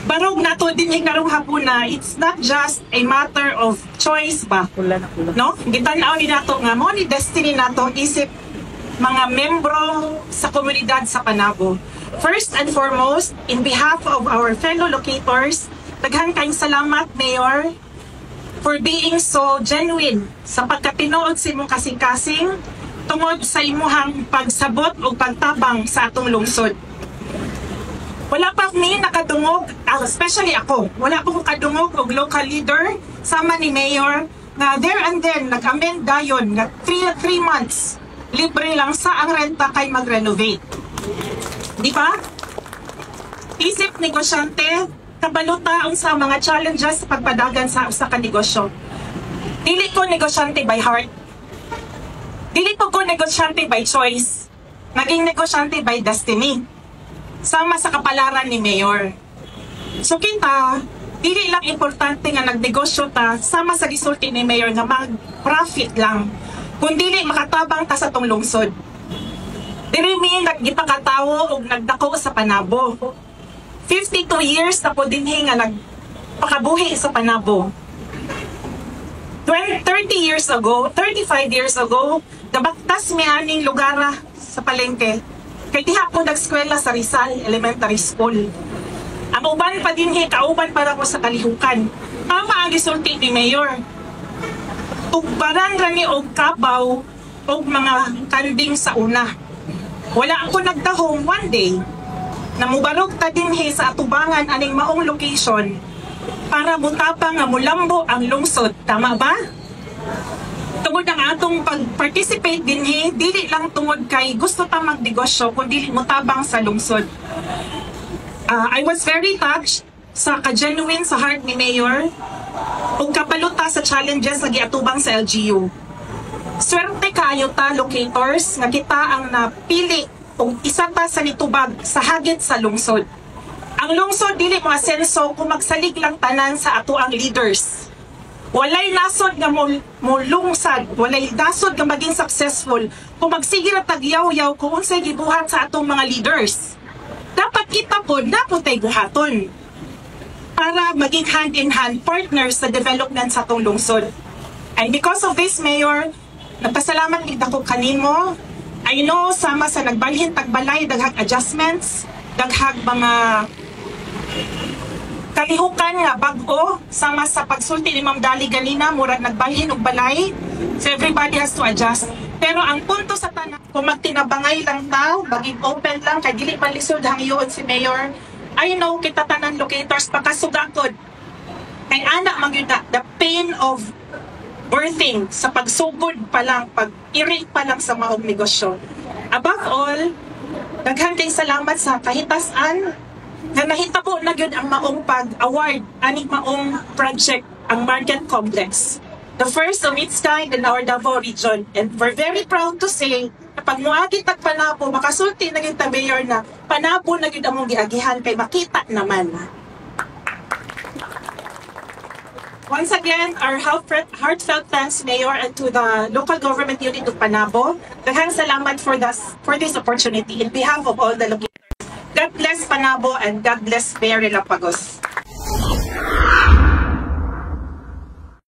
barog nato din karong hapuna, it's not just a matter of choice ba, no? Gitanaw ni nato nga mo ni destiny nato isip mga membro sa komunidad sa Panabo. First and foremost, in behalf of our fellow locators, daghang kayong salamat, Mayor, for being so genuine sa pagkatinuod sa imong kasing-kasing tungod sa imuhang pagsabot o pagtabang sa atong lungsod. Wala pa ni nakadungog, especially ako, wala pa kong kadungog og local leader sama ni Mayor na there and then nag-amend dayon na 3 months libre lang sa ang renta kay mag-renovate. Di ba? Isip negosyante, kabaluta sa mga challenges sa pagpadagan sa usa ka negosyo. Dili ko negosyante by heart. Dili ko negosyante by choice. Naging negosyante by destiny. Sama sa kapalaran ni Mayor. So kita, dili lang importante nga nagnegosyo ta sama sa gisulti ni Mayor nga mag-profit lang, kundi makatabang ta sa tong lungsod. Dili mi nagipakatawo og nagdako sa Panabo. 52 years na po dinhi nga nagpakabuhi sa Panabo. 30 years ago, 35 years ago, nabaktas mi aning lugara sa palengke. Kay diha ko nag-eskwela sa Rizal Elementary School. Ang uban pa din kauban para ko sa kalihukan. Tama ang gisulti ni Mayor. Tugbaran rani og kabaw og mga kanding sa una. Wala ako nagdahong one day na mubarog ta dinhi sa atubangan aning maong location para mutapang nga mulambo ang lungsod. Tama ba? Tungod ang atong pag-participate dinhi, dili lang tungod kay gusto ta magnegosyo, kundi mutabang sa lungsod. I was very touched sa ka-genuine sa heart ni Mayor ug kapaluta sa challenges nga giatubang sa LGU. Swerte kaayo ta, locators, nga kita ang napili ug isa ta sa nitubag sa hagit sa lungsod. Ang lungsod dili mo asenso kung magsalig lang tanan sa ato ang leaders. Walay nasod nga mulungsad, walay nasod nga maging successful kung magsige ra tagyaw-yaw kung unsay gibuhat sa atong mga leaders. Dapat kita po naputay buhaton para maging hand-in-hand partners sa development sa atong lungsod. And because of this, Mayor, nagpasalamat gid ako kanimo. I know sama sa nagbalhin tagbalay daghang adjustments, daghang mga kalihukan nga bag-o sama sa pagsulti ni Ma'am Dali ganina, murag nagbalhin og balay. So everybody has to adjust. Pero ang punto sa tanan, kung magtinabangay lang ta, maging open lang, kay dili man lisod hangyoon si Mayor, I know kita tanan locators pakasugakod. Kay anak man yun na, the pain of birthing sa pagsugod pa lang, pag-iri pa lang sa maong negosyo. Above all, daghang kay salamat sa kahitasan na nahitabo na yun ang maong pag-award aning maong project ang Market Complex. The first of its kind in our Davao region. And we're very proud to say na pag muagit at Panabo, makasulti na yung Mayor na Panabo na yun among giagihan kay makita naman. Once again, our heartfelt thanks, Mayor, and to the local government unit of Panabo. Daghang salamat for this opportunity in behalf of all the locators. God bless Panabo and God bless Mayor Lapagos.